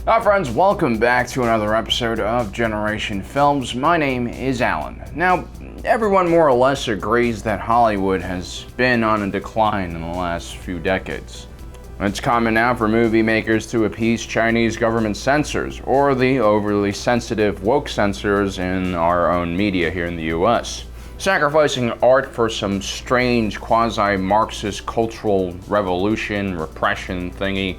Hi friends, welcome back to another episode of Generation Films. My name is Alan. Now, everyone more or less agrees that Hollywood has been on a decline in the last few decades. It's common now for movie makers to appease Chinese government censors or the overly sensitive woke censors in our own media here in the US. Sacrificing art for some strange quasi-Marxist cultural revolution, repression thingy.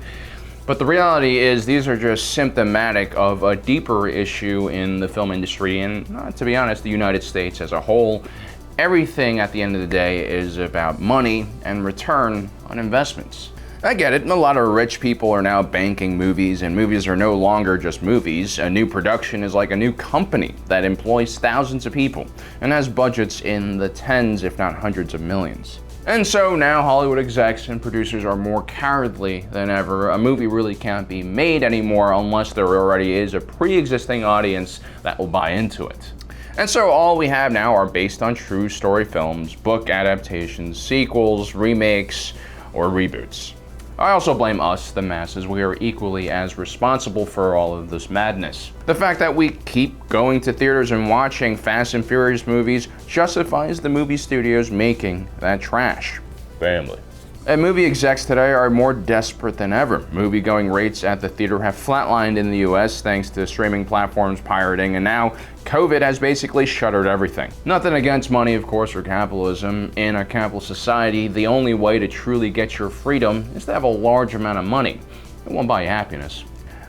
But the reality is these are just symptomatic of a deeper issue in the film industry and, to be honest, the United States as a whole. Everything at the end of the day is about money and return on investments. I get it, a lot of rich people are now banking movies, and movies are no longer just movies. A new production is like a new company that employs thousands of people and has budgets in the tens, if not hundreds of millions. And so now Hollywood execs and producers are more cowardly than ever. A movie really can't be made anymore unless there already is a pre-existing audience that will buy into it. And so all we have now are based on true story films, book adaptations, sequels, remakes, or reboots. I also blame us, the masses. We are equally as responsible for all of this madness. The fact that we keep going to theaters and watching Fast and Furious movies justifies the movie studios making that trash. Family. And movie execs today are more desperate than ever. Movie-going rates at the theater have flatlined in the US thanks to streaming platforms, pirating, and now COVID has basically shuttered everything. Nothing against money, of course, or capitalism. In a capitalist society, the only way to truly get your freedom is to have a large amount of money. It won't buy you happiness.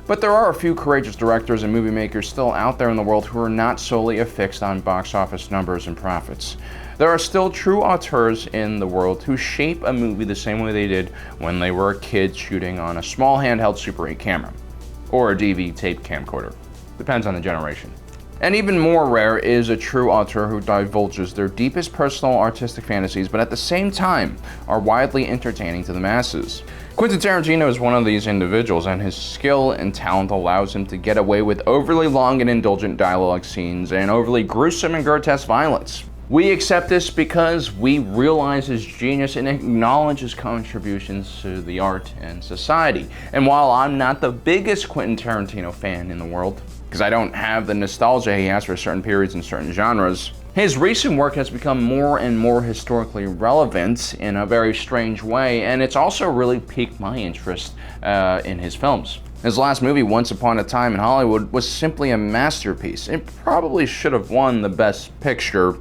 But there are a few courageous directors and movie makers still out there in the world who are not solely affixed on box office numbers and profits. There are still true auteurs in the world who shape a movie the same way they did when they were a kid shooting on a small handheld Super 8 camera, or a DV tape camcorder. Depends on the generation. And even more rare is a true auteur who divulges their deepest personal artistic fantasies, but at the same time are widely entertaining to the masses. Quentin Tarantino is one of these individuals, and his skill and talent allows him to get away with overly long and indulgent dialogue scenes and overly gruesome and grotesque violence. We accept this because we realize his genius and acknowledge his contributions to the art and society. And while I'm not the biggest Quentin Tarantino fan in the world, because I don't have the nostalgia he has for certain periods and certain genres, his recent work has become more and more historically relevant in a very strange way, and it's also really piqued my interest in his films. His last movie, Once Upon a Time in Hollywood, was simply a masterpiece. It probably should have won the Best Picture,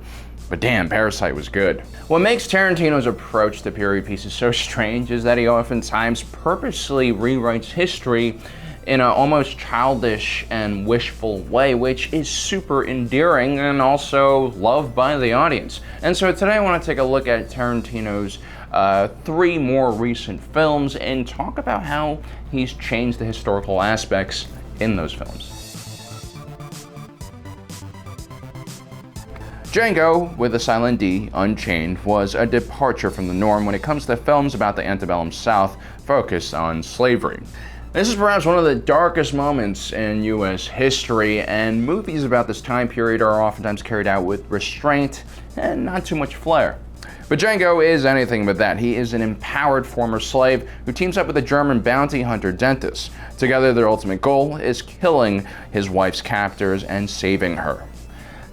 but damn, Parasite was good. What makes Tarantino's approach to period pieces so strange is that he oftentimes purposely rewrites history in an almost childish and wishful way, which is super endearing and also loved by the audience. And so today I want to take a look at Tarantino's three more recent films and talk about how he's changed the historical aspects in those films. Django, with a silent D, Unchained, was a departure from the norm when it comes to films about the antebellum South focused on slavery. This is perhaps one of the darkest moments in US history, and movies about this time period are oftentimes carried out with restraint and not too much flair. But Django is anything but that. He is an empowered former slave who teams up with a German bounty hunter dentist. Together, their ultimate goal is killing his wife's captors and saving her.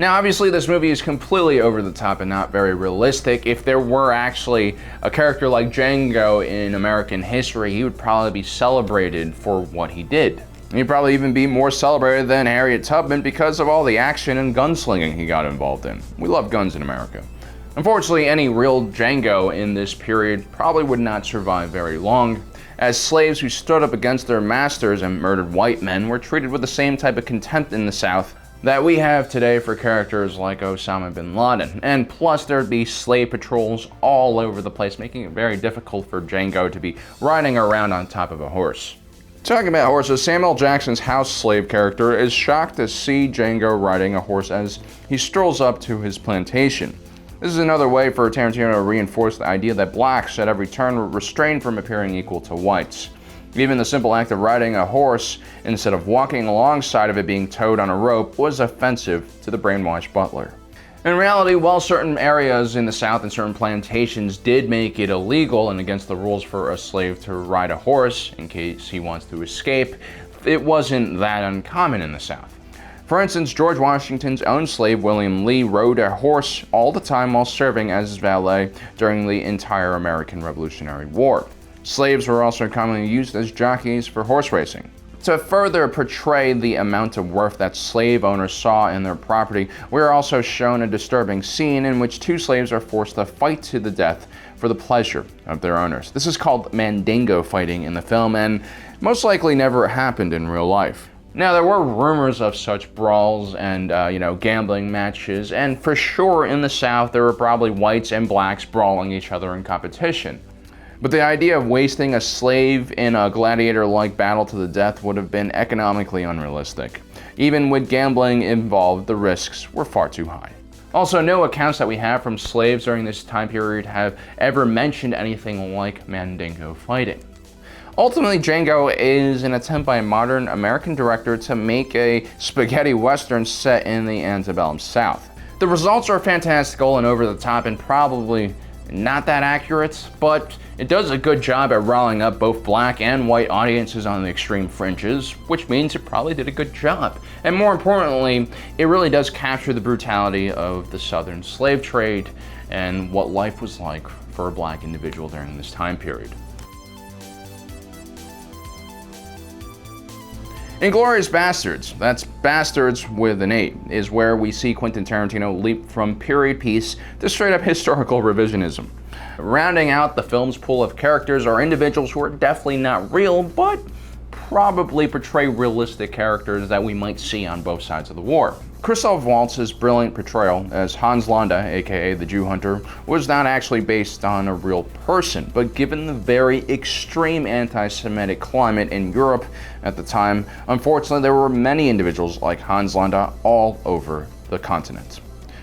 Now, obviously, this movie is completely over the top and not very realistic. If there were actually a character like Django in American history, he would probably be celebrated for what he did. He'd probably even be more celebrated than Harriet Tubman because of all the action and gunslinging he got involved in. We love guns in America. Unfortunately, any real Django in this period probably would not survive very long, as slaves who stood up against their masters and murdered white men were treated with the same type of contempt in the South that we have today for characters like Osama bin Laden. And plus there'd be slave patrols all over the place, making it very difficult for Django to be riding around on top of a horse. Talking about horses, Samuel Jackson's house slave character is shocked to see Django riding a horse as he strolls up to his plantation. This is another way for Tarantino to reinforce the idea that blacks at every turn were restrained from appearing equal to whites. Even the simple act of riding a horse instead of walking alongside of it being towed on a rope was offensive to the brainwashed butler. In reality, while certain areas in the South and certain plantations did make it illegal and against the rules for a slave to ride a horse in case he wants to escape it wasn't that uncommon in the South. For instance, George Washington's own slave, William Lee, rode a horse all the time while serving as his valet during the entire American Revolutionary War. Slaves were also commonly used as jockeys for horse racing. To further portray the amount of worth that slave owners saw in their property, we are also shown a disturbing scene in which two slaves are forced to fight to the death for the pleasure of their owners. This is called mandingo fighting in the film and most likely never happened in real life. Now, there were rumors of such brawls and, gambling matches, and for sure in the South there were probably whites and blacks brawling each other in competition. But the idea of wasting a slave in a gladiator-like battle to the death would have been economically unrealistic. Even with gambling involved, the risks were far too high. Also, no accounts that we have from slaves during this time period have ever mentioned anything like mandingo fighting. Ultimately, Django is an attempt by a modern American director to make a spaghetti western set in the antebellum South. The results are fantastical and over the top and probably not that accurate, but it does a good job at riling up both black and white audiences on the extreme fringes, which means it probably did a good job. And more importantly, it really does capture the brutality of the Southern slave trade and what life was like for a black individual during this time period. Inglorious Bastards, that's Bastards with an 8, is where we see Quentin Tarantino leap from period piece to straight up historical revisionism. Rounding out the film's pool of characters are individuals who are definitely not real, but probably portray realistic characters that we might see on both sides of the war. Christoph Waltz's brilliant portrayal as Hans Landa, aka the Jew Hunter, was not actually based on a real person, but given the very extreme anti-Semitic climate in Europe at the time, unfortunately there were many individuals like Hans Landa all over the continent.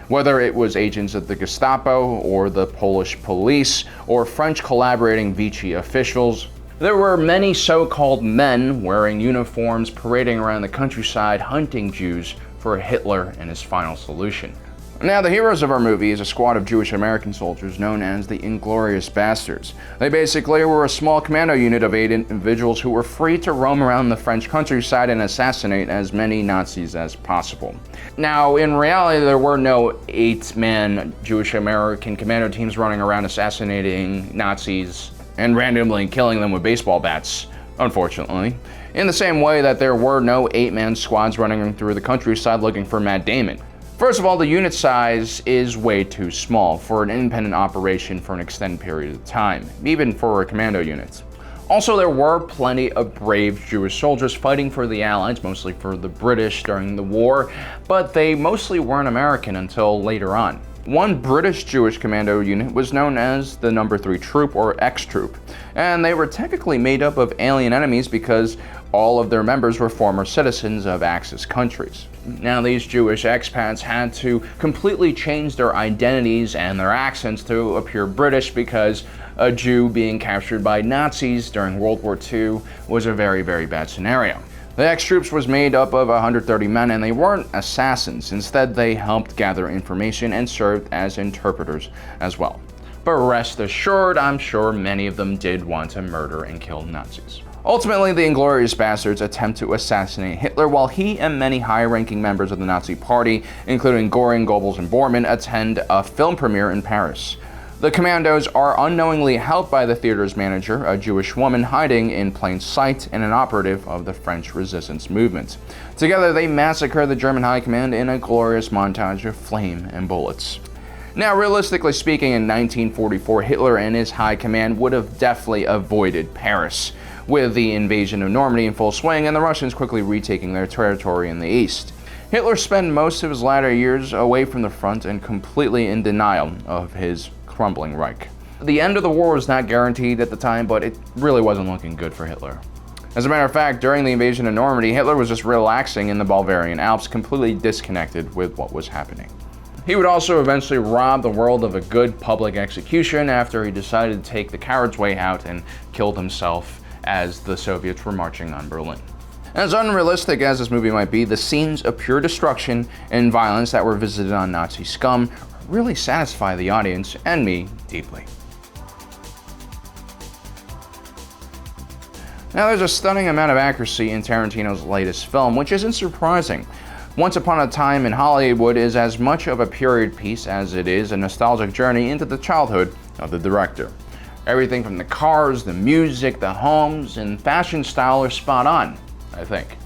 Whether it was agents of the Gestapo or the Polish police or French collaborating Vichy officials, there were many so-called men wearing uniforms parading around the countryside hunting Jews for Hitler and his final solution. Now, the heroes of our movie is a squad of Jewish American soldiers known as the Inglorious Bastards. They basically were a small commando unit of 8 individuals who were free to roam around the French countryside and assassinate as many Nazis as possible. Now, in reality, there were no 8-man Jewish American commando teams running around assassinating Nazis and randomly killing them with baseball bats, unfortunately. In the same way that there were no 8-man squads running through the countryside looking for Matt Damon. First of all, the unit size is way too small for an independent operation for an extended period of time, even for a commando unit. Also, there were plenty of brave Jewish soldiers fighting for the Allies, mostly for the British during the war, but they mostly weren't American until later on. One British Jewish commando unit was known as the No. 3 Troop or X Troop, and they were technically made up of alien enemies because all of their members were former citizens of Axis countries. Now, these Jewish expats had to completely change their identities and their accents to appear British because a Jew being captured by Nazis during World War II was a very, very bad scenario. The X-Troops was made up of 130 men, and they weren't assassins. Instead, they helped gather information and served as interpreters as well. But rest assured, I'm sure many of them did want to murder and kill Nazis. Ultimately, the Inglorious Bastards attempt to assassinate Hitler while he and many high-ranking members of the Nazi Party, including Göring, Goebbels, and Bormann, attend a film premiere in Paris. The commandos are unknowingly helped by the theater's manager, a Jewish woman hiding in plain sight and an operative of the French resistance movement. Together, they massacre the German high command in a glorious montage of flame and bullets. Now, realistically speaking, in 1944, Hitler and his high command would have definitely avoided Paris, with the invasion of Normandy in full swing and the Russians quickly retaking their territory in the east. Hitler spent most of his latter years away from the front and completely in denial of his crumbling Reich. The end of the war was not guaranteed at the time, but it really wasn't looking good for Hitler. As a matter of fact, during the invasion of Normandy, Hitler was just relaxing in the Bavarian Alps, completely disconnected with what was happening. He would also eventually rob the world of a good public execution after he decided to take the coward's way out and killed himself as the Soviets were marching on Berlin. As unrealistic as this movie might be, the scenes of pure destruction and violence that were visited on Nazi scum really satisfy the audience and me deeply. Now, there's a stunning amount of accuracy in Tarantino's latest film, which isn't surprising. Once Upon a Time in Hollywood is as much of a period piece as it is a nostalgic journey into the childhood of the director. Everything from the cars, the music, the homes, and fashion style are spot on, I think.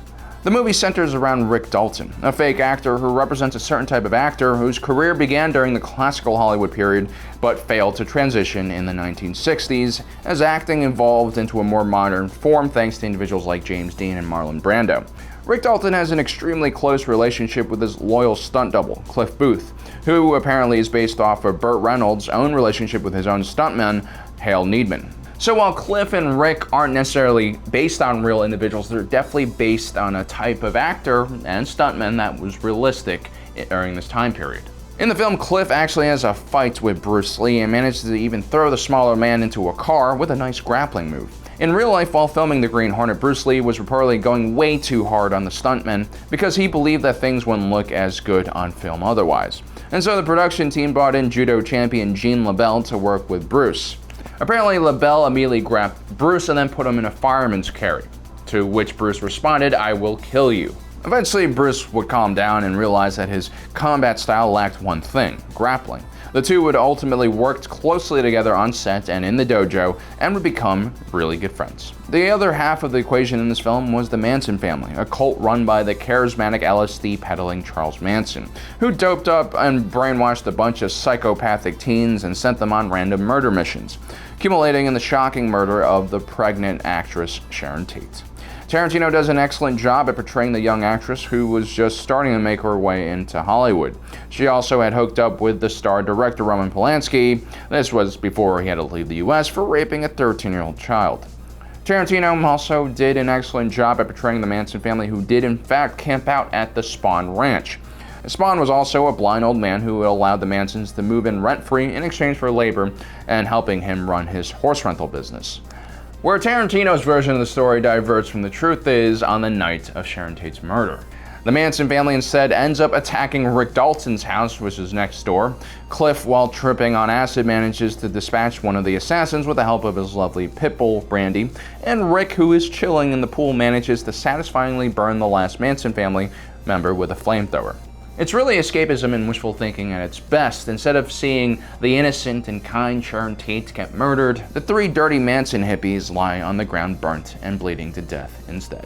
The movie centers around Rick Dalton, a fake actor who represents a certain type of actor whose career began during the classical Hollywood period but failed to transition in the 1960s as acting evolved into a more modern form thanks to individuals like James Dean and Marlon Brando. Rick Dalton has an extremely close relationship with his loyal stunt double, Cliff Booth, who apparently is based off of Burt Reynolds' own relationship with his own stuntman, Hale Needman. So while Cliff and Rick aren't necessarily based on real individuals, they're definitely based on a type of actor and stuntman that was realistic during this time period. In the film, Cliff actually has a fight with Bruce Lee and manages to even throw the smaller man into a car with a nice grappling move. In real life, while filming The Green Hornet, Bruce Lee was reportedly going way too hard on the stuntmen because he believed that things wouldn't look as good on film otherwise. And so the production team brought in judo champion Gene LeBell to work with Bruce. Apparently, LeBell immediately grabbed Bruce and then put him in a fireman's carry, to which Bruce responded, "I will kill you." Eventually, Bruce would calm down and realize that his combat style lacked one thing: grappling. The two would ultimately work closely together on set and in the dojo and would become really good friends. The other half of the equation in this film was the Manson family, a cult run by the charismatic LSD peddling Charles Manson, who doped up and brainwashed a bunch of psychopathic teens and sent them on random murder missions, culminating in the shocking murder of the pregnant actress Sharon Tate. Tarantino does an excellent job at portraying the young actress who was just starting to make her way into Hollywood. She also had hooked up with the star director Roman Polanski. This was before he had to leave the US for raping a 13-year-old child. Tarantino also did an excellent job at portraying the Manson family, who did in fact camp out at the Spahn Ranch. Spahn was also a blind old man who allowed the Mansons to move in rent-free in exchange for labor and helping him run his horse rental business. Where Tarantino's version of the story diverts from the truth is on the night of Sharon Tate's murder. The Manson family instead ends up attacking Rick Dalton's house, which is next door. Cliff, while tripping on acid, manages to dispatch one of the assassins with the help of his lovely pit bull, Brandy. And Rick, who is chilling in the pool, manages to satisfyingly burn the last Manson family member with a flamethrower. It's really escapism and wishful thinking at its best. Instead of seeing the innocent and kind Sharon Tate get murdered, the three dirty Manson hippies lie on the ground burnt and bleeding to death instead.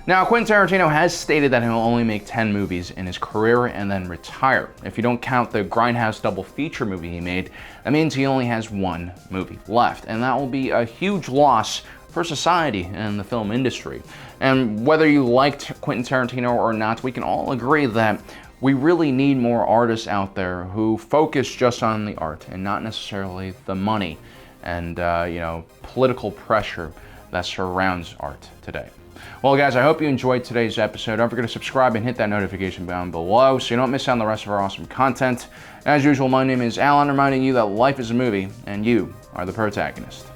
Now, Quentin Tarantino has stated that he'll only make 10 movies in his career and then retire. If you don't count the Grindhouse double feature movie he made, that means he only has one movie left, and that will be a huge loss for society and the film industry. And whether you liked Quentin Tarantino or not, we can all agree that we really need more artists out there who focus just on the art and not necessarily the money and political pressure that surrounds art today. Well, guys, I hope you enjoyed today's episode. Don't forget to subscribe and hit that notification bell below so you don't miss out on the rest of our awesome content. As usual, my name is Alan, reminding you that life is a movie and you are the protagonist.